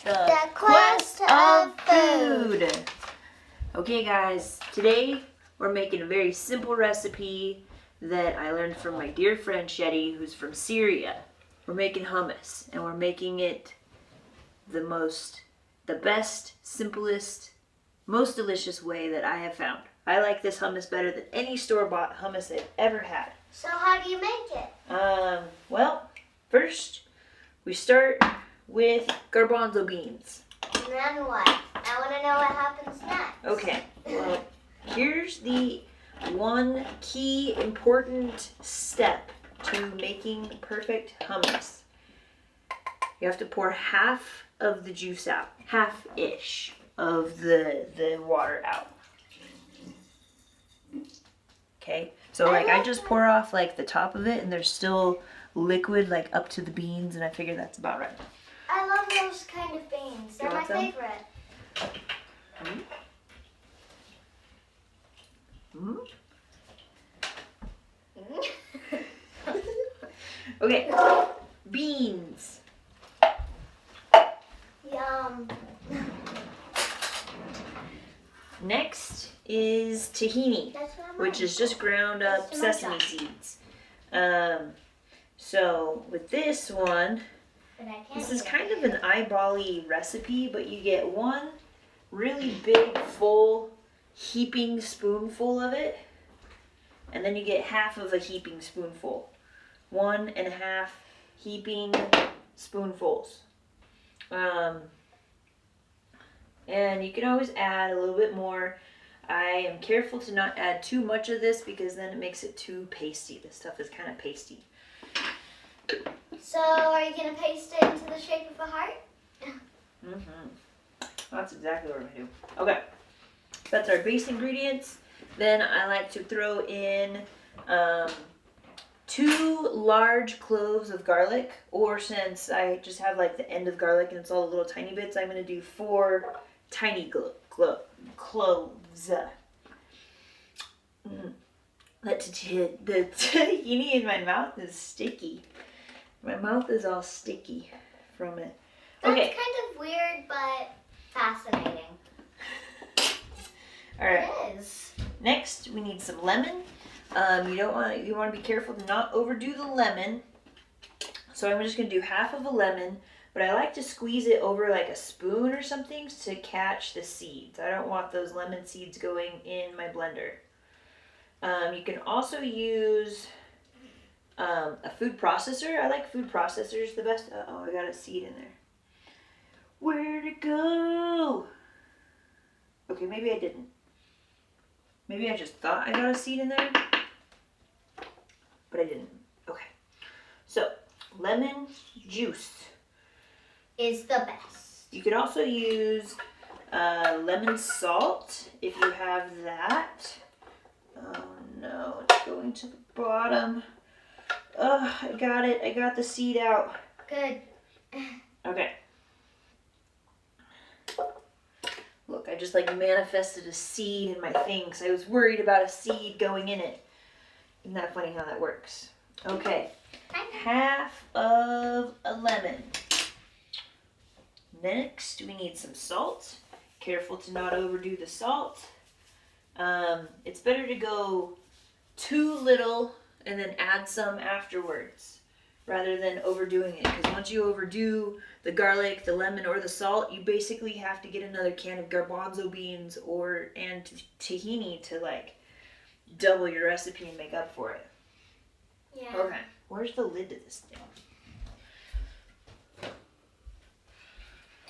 The quest of food. Okay guys, today we're making a very simple recipe that I learned from my dear friend Shetty, who's from Syria. We're making hummus, and we're making it the best, simplest, most delicious way that I have found. I like this hummus better than any store-bought hummus I've ever had. So how do you make it? Well, first we start with garbanzo beans. And then what? I want to know what happens next. Okay, well, here's the one key important step to making perfect hummus. You have to pour half of the juice out, half-ish of the water out. Okay, so like I just pour off like the top of it and there's still liquid like up to the beans, and I figure that's about right. I love those kind of beans. They're my favorite. Okay, beans. Yum. Next is tahini, which is just ground up sesame seeds. So with this one, this is kind of an eyeball-y recipe, but you get one really big, full, heaping spoonful of it, and then you get half of a heaping spoonful. 1.5 heaping spoonfuls. And you can always add a little bit more. I am careful to not add too much of this because then it makes it too pasty. This stuff is kind of pasty. So are you going to paste it into the shape of a heart? That's exactly what we're going to do. Okay, that's our base ingredients. Then I like to throw in 2 large cloves of garlic, or since I just have like the end of garlic and it's all the little tiny bits, I'm going to do 4 tiny cloves. The tahini in my mouth is sticky. My mouth is all sticky from it. Okay. That's kind of weird, but fascinating. All right. It is. Next, we need some lemon. You want to be careful to not overdo the lemon. So I'm just going to do half of a lemon, but I like to squeeze it over like a spoon or something to catch the seeds. I don't want those lemon seeds going in my blender. You can also use a food processor. I like food processors the best. Uh-oh, I got a seed in there. Where'd it go? Okay, maybe I didn't. Maybe I just thought I got a seed in there, but I didn't. Okay. So, lemon juice is the best. You could also use lemon salt if you have that. Oh no, it's going to the bottom. Oh, I got it. I got the seed out. Good. Okay. Look, I just like manifested a seed in my thing because I was worried about a seed going in it. Isn't that funny how that works? Okay. Half of a lemon. Next, we need some salt. Careful to not overdo the salt. It's better to go too little and then add some afterwards rather than overdoing it, because once you overdo the garlic, the lemon, or the salt, you basically have to get another can of garbanzo beans and tahini to like double your recipe and make up for it. Yeah. Okay, where's the lid to this thing?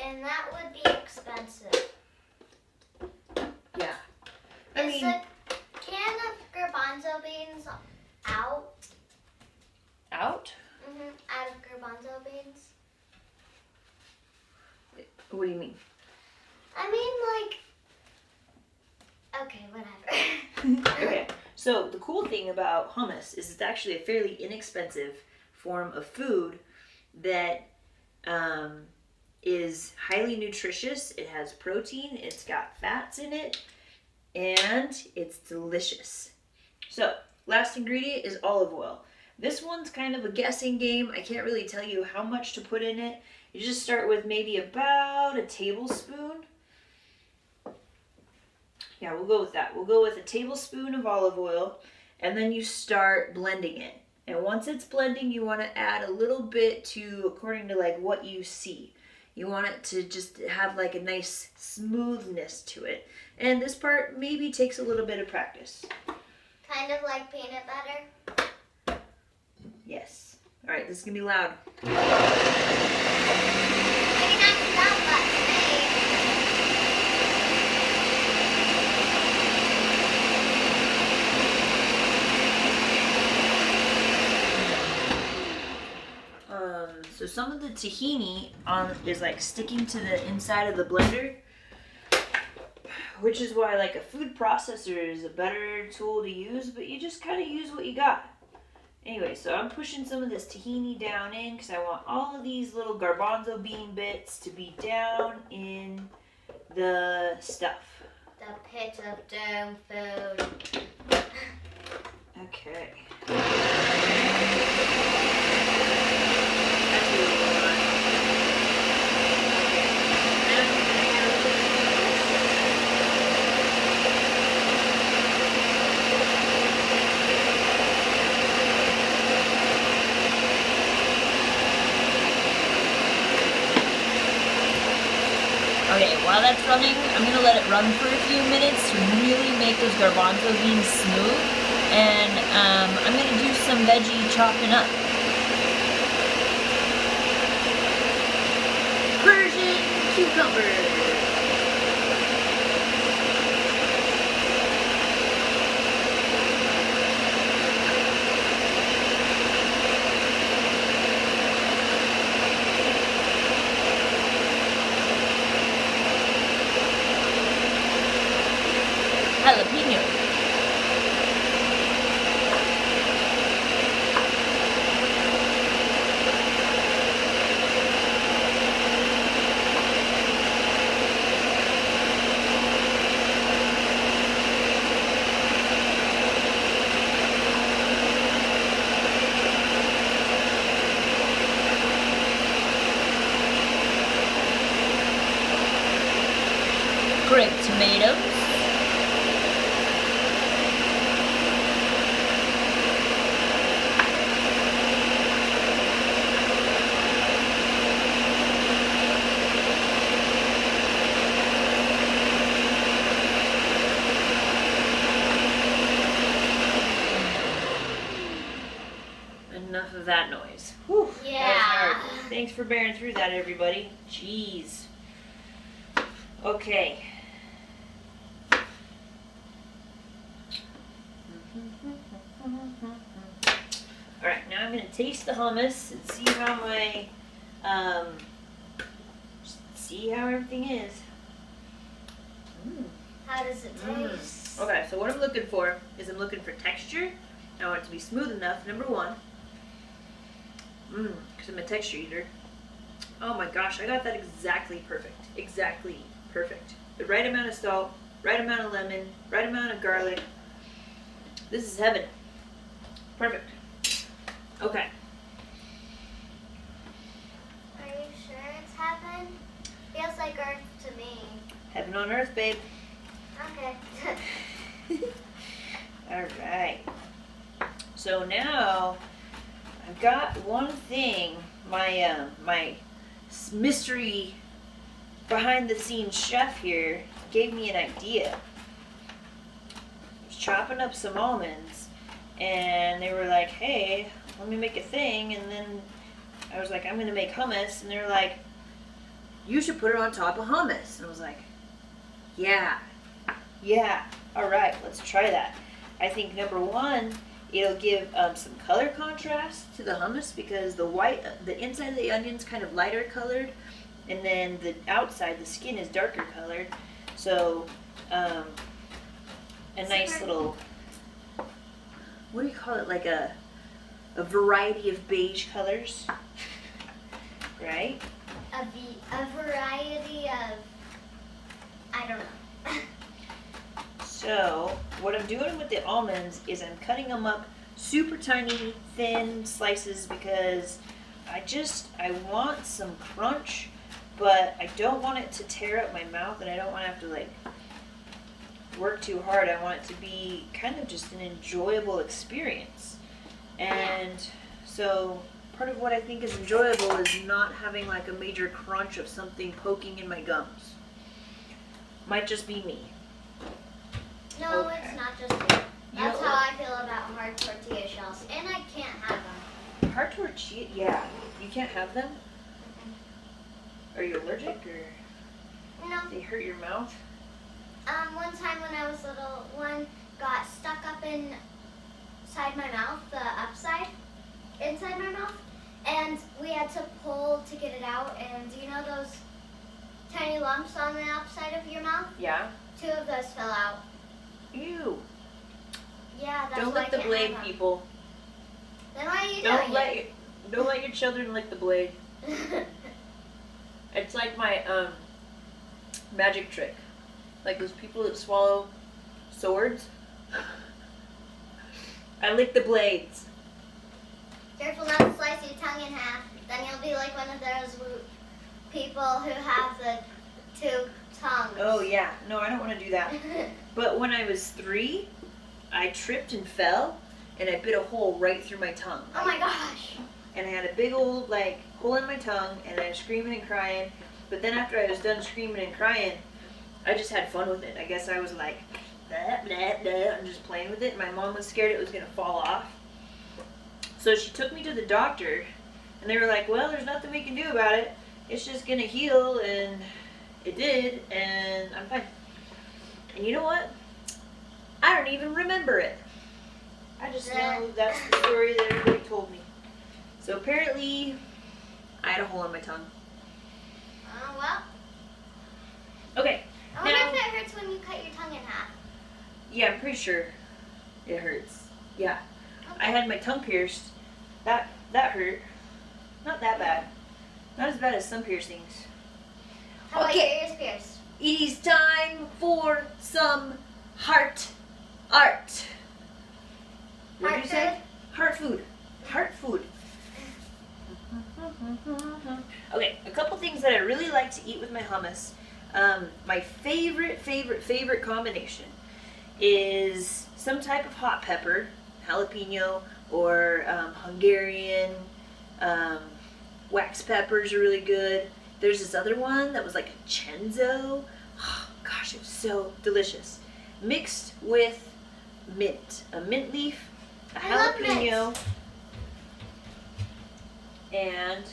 And that would be expensive. Yeah. Is a can of garbanzo beans out? Out? Out of garbanzo beans. What do you mean? I mean, like, okay, whatever. Okay, so the cool thing about hummus is it's actually a fairly inexpensive form of food that is highly nutritious. It has protein, it's got fats in it, and it's delicious. So, last ingredient is olive oil. This one's kind of a guessing game. I can't really tell you how much to put in it. You just start with maybe about a tablespoon. Yeah, we'll go with that. We'll go with a tablespoon of olive oil, and then you start blending it. And once it's blending, you want to add a little bit to, according to like what you see. You want it to just have like a nice smoothness to it. And this part maybe takes a little bit of practice. Kind of like peanut butter. Yes. All right, this is gonna be loud. Maybe not that much, So some of the tahini is like sticking to the inside of the blender, which is why like a food processor is a better tool to use, but you just kind of use what you got. Anyway, so I'm pushing some of this tahini down in because I want all of these little garbanzo bean bits to be down in the stuff. The pit of doom food. Okay. Okay, while that's running, I'm going to let it run for a few minutes to really make those garbanzo beans smooth. And I'm going to do some veggie chopping up. Persian cucumber. Jalapeño. Grape tomatoes. Enough of that noise. Whew, Yeah. that was hard. Thanks for bearing through that, everybody. Jeez. Okay. All right, now I'm gonna taste the hummus and see how my see how everything is. How does it taste? Okay, so what I'm looking for is I'm looking for texture. I want it to be smooth enough, number one. Because I'm a texture eater. Oh my gosh, I got that exactly perfect. Exactly perfect. The right amount of salt, right amount of lemon, right amount of garlic. This is heaven. Perfect. Okay. Are you sure it's heaven? Feels like earth to me. Heaven on earth, babe. Okay. All right. So now I've got one thing. My mystery behind the scenes chef here gave me an idea. I was chopping up some almonds, and they were like, "Hey, let me make a thing." And then I was like, "I'm gonna make hummus," and they were like, "You should put it on top of hummus." And I was like, "Yeah, all right, let's try that." I think number one, it'll give some color contrast to the hummus because the inside of the onion's kind of lighter colored, and then the outside, the skin, is darker colored. So, a nice little, what do you call it? Like a variety of beige colors, right? A variety of, I don't know. So, what I'm doing with the almonds is I'm cutting them up super tiny, thin slices because I want some crunch, but I don't want it to tear up my mouth, and I don't want to have to like work too hard. I want it to be kind of just an enjoyable experience. And so part of what I think is enjoyable is not having like a major crunch of something poking in my gums. Might just be me. No, Okay. it's not just you. That's You- how I feel about hard tortilla shells, and I can't have them. Hard tortilla, yeah. You can't have them? Are you allergic or No. they hurt your mouth? One time when I was little, one got stuck up inside my mouth, the upside, inside my mouth, and we had to pull to get it out. And do you know those tiny lumps on the upside of your mouth? Yeah. 2 of those fell out. Ew. Yeah, that's Don't why lick I the can't blade, have them. people. Then why are you Don't doing let your children lick the blade. it? It's like my magic trick. Like those people that swallow swords. I lick the blades. Careful not to slice your tongue in half. Then you'll be like one of those people who have the 2 tongues. Oh yeah. No, I don't want to do that. But when I was 3, I tripped and fell, and I bit a hole right through my tongue. Oh my gosh. And I had a big old like hole in my tongue, and I was screaming and crying. But then after I was done screaming and crying, I just had fun with it. I guess I was like, blah, blah, blah, and just playing with it. My mom was scared it was gonna fall off, so she took me to the doctor, and they were like, "Well, there's nothing we can do about it. It's just gonna heal," and it did, and I'm fine. And you know what? I don't even remember it. I just know that's the story that everybody told me. So apparently, I had a hole in my tongue. Well, Okay. I wonder Now- if it hurts when you cut your tongue in half. Yeah, I'm pretty sure it hurts. Yeah. I had my tongue pierced. That hurt. Not that bad. Not as bad as some piercings. How about Okay. your ears pierced? It is time for some heart art. What did you say? Heart food. Heart food. Okay, a couple things that I really like to eat with my hummus. My favorite combination is some type of hot pepper, jalapeno, or Hungarian. Wax peppers are really good. There's this other one that was like a chenzo. Oh, gosh, it was so delicious. Mixed with mint. A mint leaf, a I love jalapeno, and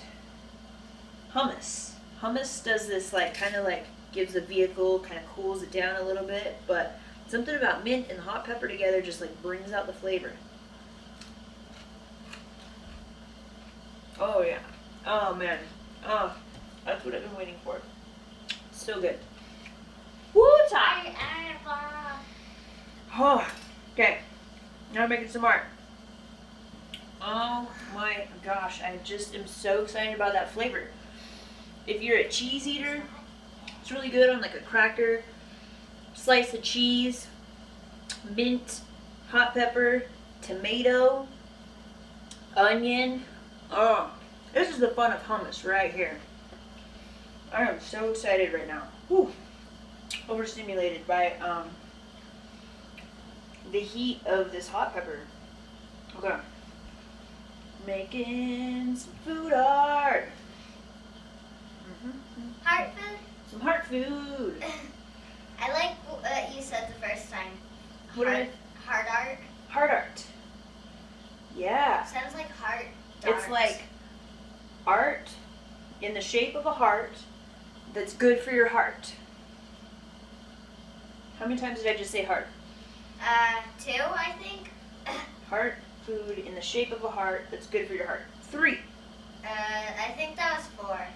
hummus. Hummus does this like kind of like gives the vehicle, kind of cools it down a little bit, but something about mint and hot pepper together just like brings out the flavor. Oh yeah. Oh man. Oh, that's what I've been waiting for. So good. Woo time! Oh, okay. Now I'm making some art. Oh my gosh, I just am so excited about that flavor. If you're a cheese eater, it's really good on like a cracker, slice of cheese, mint, hot pepper, tomato, onion. Oh, this is the fun of hummus right here. I am so excited right now. Whew. Overstimulated by the heat of this hot pepper. Okay. Making some food art. Heart food? Some heart food. I like what you said the first time. What did I? Heart art? Heart art. Yeah. Sounds like heart It's darts. like art in the shape of a heart that's good for your heart. How many times did I just say heart? 2, I think. Heart food in the shape of a heart that's good for your heart. 3. I think that was 4.